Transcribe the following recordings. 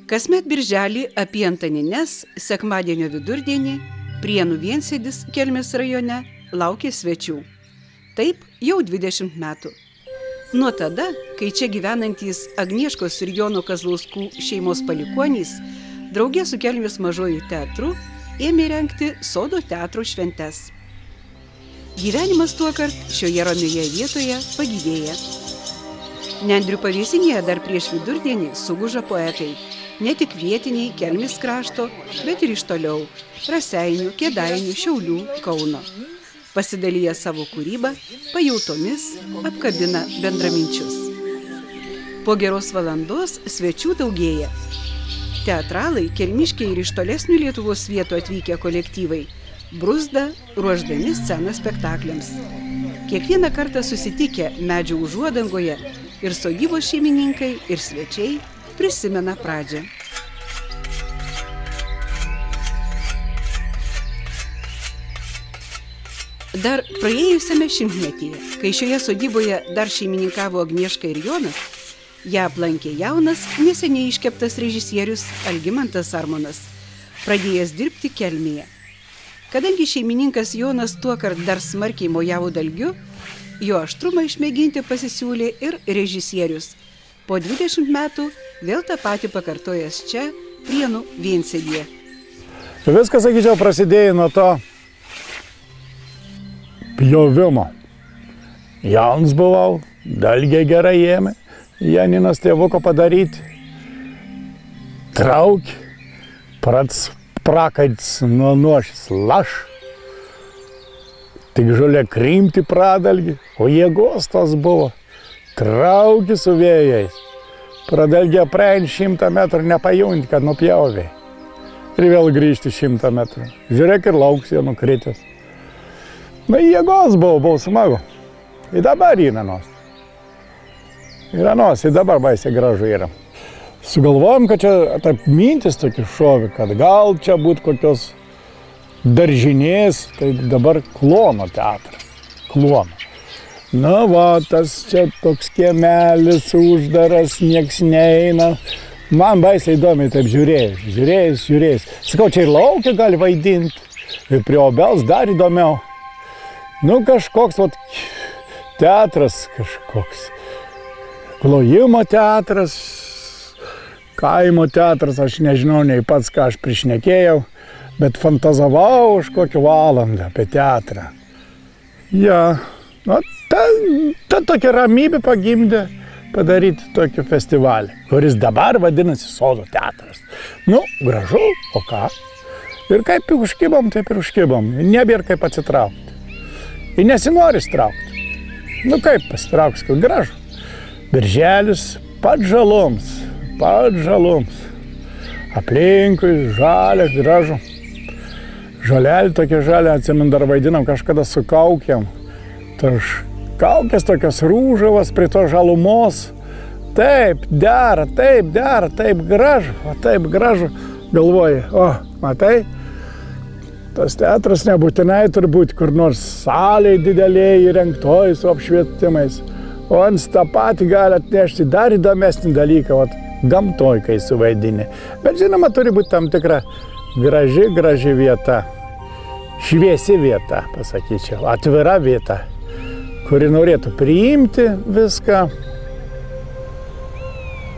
Kasmet birželį apie Antanines sekmadienio vidurdienį Prienų viensėdis Kelmės rajone laukė svečių. Taip jau 20 metų. Nuo tada, kai čia gyvenantys Agnieškos ir Jono Kazlauskų šeimos palikuonys, draugė su Kelmės mažoju teatru ėmė rengti sodo teatro šventes. Gyvenimas tuokart šioje ramioje vietoje pagyvėja. Nendrių pavėsinėje dar prieš vidurdienį suguža poetai. Ne tik vietiniai Kelmės krašto, bet ir iš toliau – Raseinių, Kėdainių, Šiaulių, Kauno. Pasidalyja savo kūrybą, pajautomis, apkabina bendraminčius. Po geros valandos svečių daugėja. Teatralai, kelmiškiai ir iš tolesnių Lietuvos vietų atvykę kolektyvai bruzda, ruošdami sceną spektakliams. Kiekvieną kartą susitikę medžių užuodangoje ir sodybos šeimininkai ir svečiai prisimena pradžią. Dar praėjusiame šimtmetyje, kai šioje sodyboje dar šeimininkavo Agnieška ir Jonas, ją aplankė jaunas, neseniai iškeptas režisierius Algimantas Armonas, pradėjęs dirbti Kelmėje. Kadangi šeimininkas Jonas tuokart dar smarkiai mojavo dalgiu, jo aštrumą išmėginti pasisiūlė ir režisierius. Po 20 metų vėl tą patį pakartojęs čia, Prienų viensėdyje. Viskas, sakyčiau, prasidėjo nuo to pjovimo. Jaunas buvau, dalgiai gerai ėmė, Janinos tėvuko padaryti. Traukė, prakaitis nuo nuošis laš. Tik žolė krimti pradalgį, o jėgos tas buvo. Traukė su vėjais. Pradalgė praein 100 metrų, nepajunti, kad nupjauviai. Ir vėl grįžti 100 metrų. Žiūrėk ir lauks jie nukritęs. Na, jėgos buvo smagu. Ir dabar yra nos. Yra nos, ir dabar baisiai gražu yra. Sugalvojom, kad čia taip mintis tokie šovi, kad gal čia būtų kokios daržinės, tai dabar Klono teatras. Klono. Na va, tas čia toks kiemelis uždaras, nieks neina. Man baisiai įdomiai taip žiūrėjus. Sakau, čia ir laukia gali vaidinti. Ir prie obels dar įdomiau. Nu, kažkoks vat, teatras kažkoks. Klojimo teatras, kaimo teatras, aš nežinau nei pats, ką aš prišnekėjau, bet fantazavau už kokią valandą apie teatrą. Ja, nu, ta tokia ramybė pagimdė padaryti tokį festivalį, kuris dabar vadinasi Sodo teatras. Nu, gražu, o ką? Ir kaip užkibom, taip ir užkibom. Nebėra kaip atsitraukti. Ir nesinori traukti. Nu kaip pasitrauks, kad gražu. Birželis pat žaloms. Aplinkui žalia, gražu. Žalelį tokia žalia, atsimenu, dar vaidinam kažkada su kaukėm. Kaukės tokios rūžavas prie to žalumos. Taip dera, taip gražu. Galvoju, o, matai, tas teatras nebūtinai turi būti kur nors salėj dideliai įrengtoj su apšvietimais. O ant tą patį gali atnešti dar įdomesnį dalyką, vat, gamtoj, kai suvaidini. Bet žinoma, turi būti tam tikra graži vieta. Šviesi vieta, pasakyčiau, atvira vieta, kuri norėtų priimti viską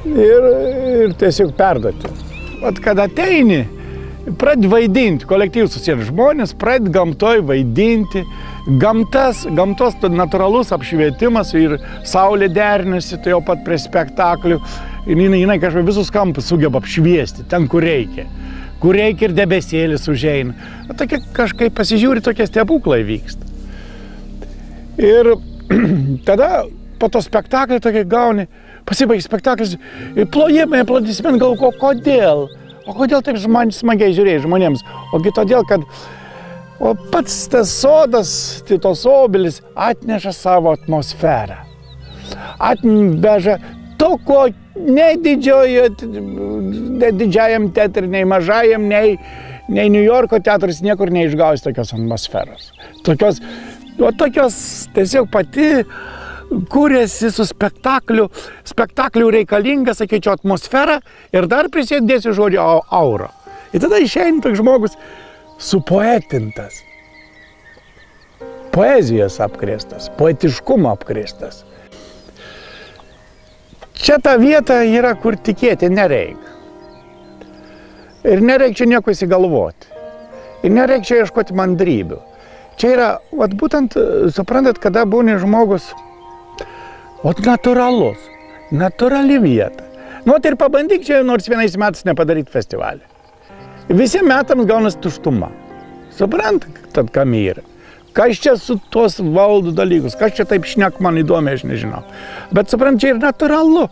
ir tiesiog perduoti. Vat kad ateini, pradedi vaidinti, kolektyvus susėdi žmonės, pradedi gamtoj vaidinti, gamtos natūralus apšvietimas ir saulė derinasi, tai jau pat prie spektaklių, jinai kažkaip visus kampus sugeba apšviesti, ten kur reikia. Kur reikia ir debesėlis užeina. Tokie kažkaip pasižiūri, tokie stebuklai vyksta. Ir tada po to spektaklį tokie gauni, pasibaigia spektaklis, ir plojimai, aplodismentai, galvoju, kodėl? O kodėl taip smagiai žiūrėjai žmonėms? Ogi todėl, kad pats tas sodas, tos obelis atneša savo atmosferą. Atveža to, ko nei didžiajam teatrui, nei mažajam, nei New Yorko teatras niekur neišgaus tokios atmosferos. Tokios tiesiog pati kūrėsi su spektakliu reikalinga, sakyčiau, atmosfera ir dar prisidėsiu žodį aura. Ir tada išeina toks žmogus supoetintas, poezijos apkrėstas, poetiškumo apkrėstas. Čia ta vieta yra, kur tikėti nereik. Ir nereik čia nieko įsigalvoti. Ir nereik čia ieškoti mandrybių. Čia yra, būtent, suprantat, kada būni žmogus, natūralus, natūrali vieta. Ir pabandyk čia nors vienais metais nepadaryti festivalį. Visiems metams gaunas tuštuma. Suprantat, kam yra. Kas čia su tuos valdų dalykus, kas čia taip šnek man įdomi, aš nežinau. Bet suprantat, čia yra natūralu.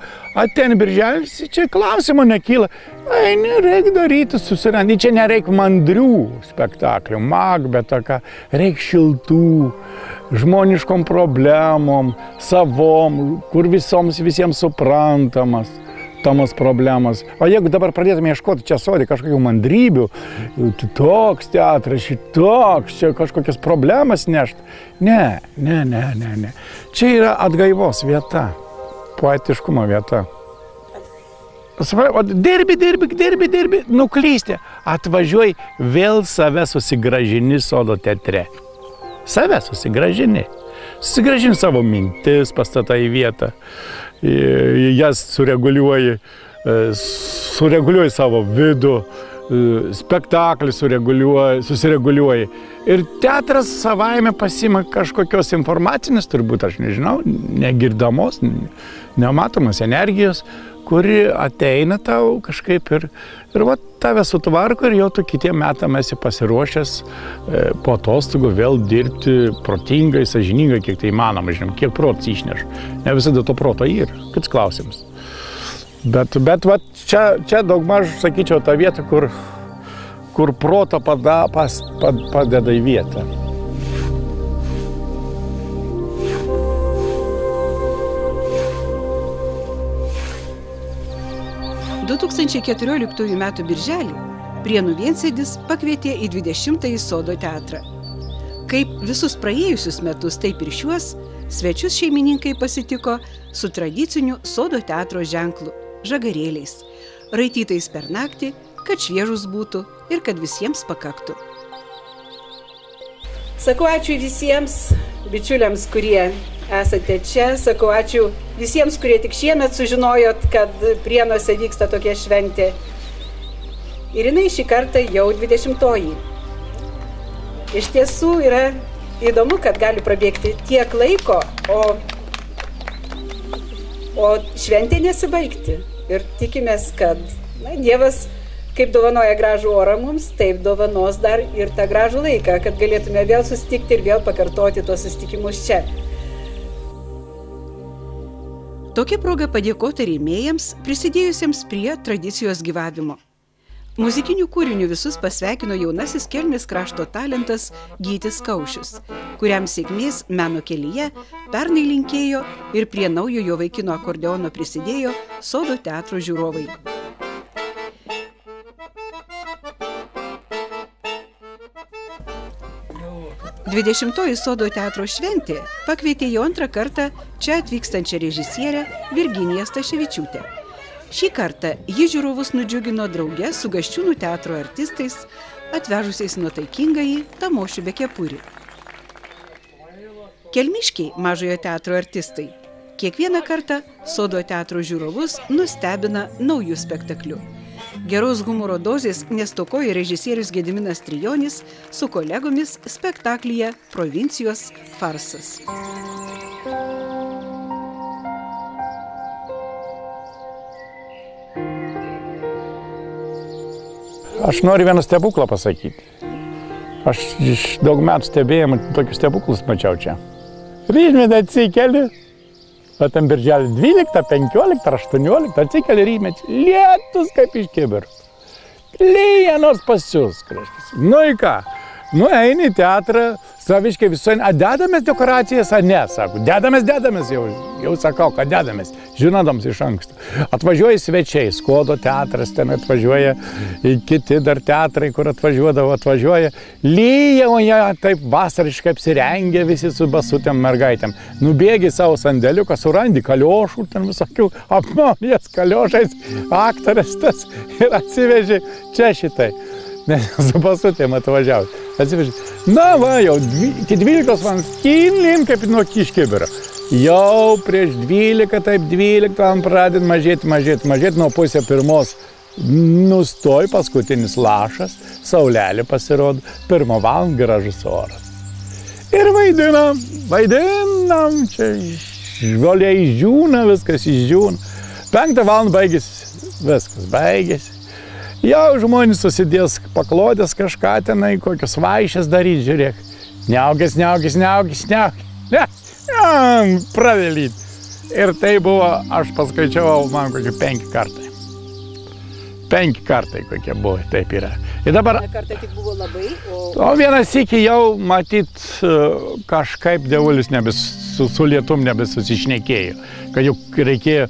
Ateini birželis, čia klausimų nekyla. Nereik daryti, susirandi. Čia nereik mandrių spektaklių, Makbetą, reik šiltų, žmoniškom problemom, savom, kur visiems suprantamas tomas problemas. O jeigu dabar pradėtume ieškoti čia sodį kažkokių mandrybių, toks teatras, šitoks, čia kažkokias problemas nešt. Ne. Čia yra atgaivos vieta, poetiškumo vieta. Dirbi, nuklysti. Atvažiuoji, vėl save susigražini sodo teatre. Save susigražini. Susigražini savo mintis, pastatai į vietą. Jas sureguliuoji savo vidų, spektaklį susireguliuoji. Ir teatras savaime pasima kažkokios informacinės, turbūt aš nežinau, negirdamos, nematomos energijos, kuri ateina tau kažkaip ir tave sutvarko ir jau tu kitiem metam esi pasiruošęs po atostogų vėl dirbti protingai, sąžiningai, kiek tai įmanoma, žinom, kiek protas išneš. Ne visada to proto yra, kits klausimas. Bet čia daugmaž, sakyčiau, ta vieta, kur proto padeda į vietą. – 2014 m. birželį Prienų viensėdis pakvietė į 20-ąjį Sodo teatrą. Kaip visus praėjusius metus, taip ir šiuos, svečius šeimininkai pasitiko su tradiciniu Sodo teatro ženklu – žagarėliais, raitytais per naktį, kad šviežus būtų ir kad visiems pakaktų. Sakau ačiū visiems bičiuliams, kurie esate čia. Sakau ačiū visiems, kurie tik šiemet sužinojot, kad Prienuose vyksta tokia šventė. Ir jinai šį kartą jau 20-oji. Iš tiesų yra įdomu, kad gali prabėgti tiek laiko, o šventė nesibaigti. Ir tikimės, kad Dievas, kaip dovanoja gražų orą mums, taip dovanos dar ir tą gražų laiką, kad galėtume vėl susitikti ir vėl pakartoti tuos susitikimus čia. Tokia proga padėkota rėmėjams, prisidėjusiems prie tradicijos gyvavimo. Muzikinių kūrinių visus pasveikino jaunasis Kelmės krašto talentas Gytis Kaušius, kuriam sėkmės meno kelyje pernai linkėjo ir prie naujojo vaikino akordeono prisidėjo Sodo teatro žiūrovai. Dvidešimtoji Sodo teatro šventė pakvietė jau antrą kartą čia atvykstančią režisierę Virginiją Staševičiūtę. Šį kartą ji žiūrovus nudžiugino drauge su Gasčiūnų teatro artistais, atvežusiais nuotaikingąjį Tamošių be kepurį. Kelmiškiai mažojo teatro artistai kiekvieną kartą Sodo teatro žiūrovus nustebina naujų spektaklių. Geros humoro dozės nestokoja režisierius Gediminas Trijonis su kolegomis spektaklyje Provincijos farsas. Aš noriu vieną stebuklą pasakyti. Aš iš daug metų stebėjimų tokius stebuklus mačiau čia. Rytmetį atsikeli, o tam birželį 12, 15, 18 atsikeli rytmetį. Lietus kaip iš kibirų. Lyja nors pasius. Nu į ką? Nu eini į teatrą, saviškai visuomenė, a dedamės dekoracijas, a ne, sako, dedamės jau sakau, kad dedamės, žinodams iš anksto. Atvažiuoja svečiai, Skuodo teatras, ten atvažiuoja kiti dar teatrai, kur atvažiuoja, lyja, o jie taip vasariškai apsirengė visi su basutėm mergaitėm. Nubėgi savo sandėliuką, surandi kaliošų, ten visokių apmaunės kaliošais, aktorės tas ir atsiveži čia šitai. Nes su basutėm atvažiavo. Atsiveži. Na va, jau iki 12 valandos kinlin kaip nuo Kiškibiro. Jau prieš 12, taip 12 valandą pradėt mažėti nuo pusę pirmos. Nustoj paskutinis lašas, saulelė pasirodo, 1 valandą gražus oras. Ir vaidinam, čia žvoliai išdžiūna, viskas išdžiūna. 5 valandą viskas baigėsi. Jau žmonės susidės paklodės kažką tenai, kokios vaišės daryti, žiūrėk. Niaugis. Pravelyt. Ir tai buvo, aš paskaičiavau, man kokie 5 kartai. 5 kartai kokie buvo, taip yra. Ir dabar... Vieną kartą tik buvo labai, O vienas iki jau, matyt, kažkaip dievulis su lietum nebesusišnekėjo, kad jau reikėjo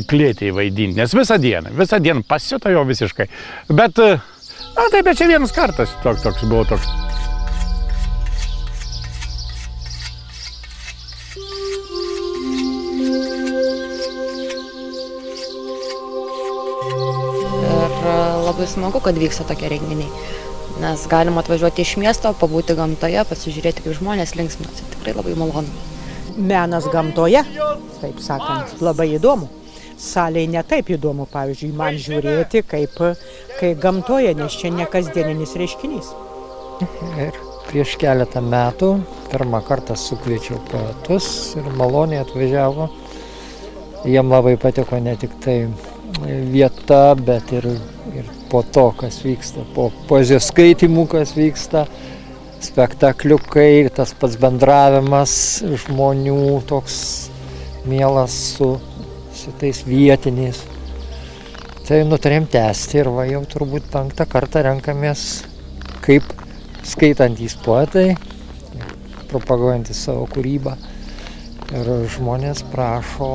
klėtėj vaidinti, nes visą dieną pasiuto jau visiškai. Bet, bet čia vienas kartas toks buvo toks. Ir labai smagu, kad vyksta tokie renginiai, nes galima atvažiuoti iš miesto, pabūti gamtoje, pasižiūrėti, kaip žmonės linksminasi. Tikrai labai malonu. Menas gamtoje, taip sakant, labai įdomu. Salėje netaip įdomu, pavyzdžiui, man žiūrėti, kaip gamtoje, nes čia ne kasdieninis reiškinys. Ir prieš keletą metų pirmą kartą sukviečiau poetus ir maloniai atvažiavo. Jiem labai patiko ne tik tai vieta, bet ir po to, kas vyksta, po poezijos skaitimų, kas vyksta, spektakliukai ir tas pats bendravimas žmonių toks mielas su tais vietiniais. Tai nutarėm tęsti ir va jau turbūt 5 kartą renkamės kaip skaitantys poetai, propaguojantys savo kūrybą. Ir žmonės prašo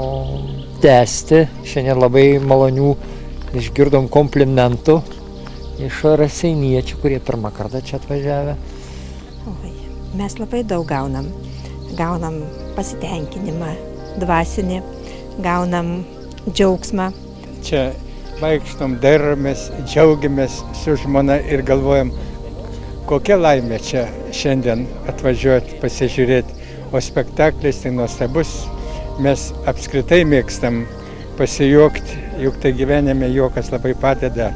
tęsti. Šiandien labai malonių išgirdom komplimentų iš raseiniečių, kurie pirmą kartą čia atvažiavę. Oi, mes labai daug gaunam. Gaunam pasitenkinimą, dvasinį, gaunam džiaugsmą. Čia vaikštom, dairomės, džiaugiamės su žmona ir galvojam, kokia laimė čia šiandien atvažiuoti, pasižiūrėti. O spektaklis tai nuostabus. Mes apskritai mėgstam pasijuokti, juk tai gyvenime juokas labai padeda.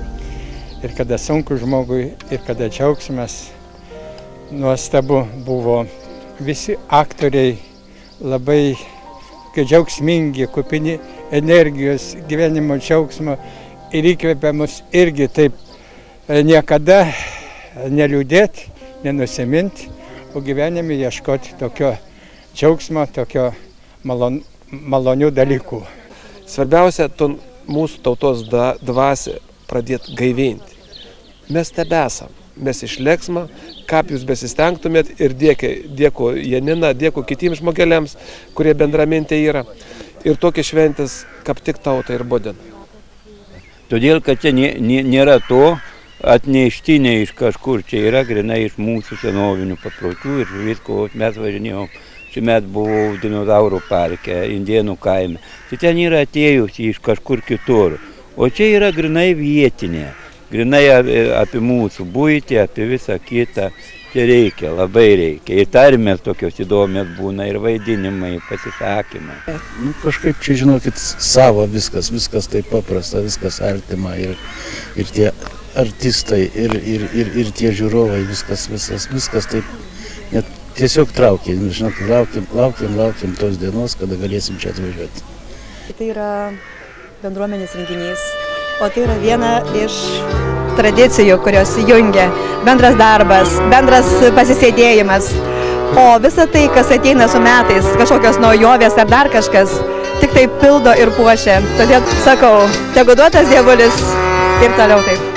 Ir kada sunku žmogui, ir kada džiaugsmas. Nuostabu buvo. Visi aktoriai labai džiaugsmingi, kupini energijos, gyvenimo džiaugsmo ir įkvepia mus irgi taip niekada neliūdėti, nenusiminti, o gyvenime ieškoti tokio džiaugsmo, tokio malonių dalykų. Svarbiausia, mūsų tautos dvasią pradėti gaivinti. Mes tebesam, mes išleksma, kaip jūs besistengtumėt ir dėko Janina, dėko kitiems žmogeliams, kurie bendramintai yra. Ir tokie šventės, kaip tik tautai ir bodina. Todėl, kad čia nėra to atneštinė iš kažkur, čia yra grinai iš mūsų senovinių papročių ir visko. Mes važinėjom, šimet buvau dinozaurų parke, Indėnų kaime. Tai ten yra atėjusi iš kažkur kitur, o čia yra grinai vietinė. Grinai apie mūsų buitį, apie visą kitą. Čia reikia, labai reikia. Ir tarmės tokios įdomios būna, ir vaidinimai, pasisakymai. Kažkaip čia, žinokit, savo viskas taip paprasta, viskas artima. Ir tie artistai, ir tie žiūrovai, viskas taip net tiesiog traukia. Žinot, laukiam tos dienos, kada galėsim čia atvažiuoti. Tai yra bendruomenės renginys. O tai yra viena iš tradicijų, kurios jungia bendras darbas, bendras pasisėdėjimas. O visa tai, kas ateina su metais, kažkokios naujovės ar dar kažkas, tik tai pildo ir puošia. Todėl sakau, tegu duotas dievulis ir toliau taip.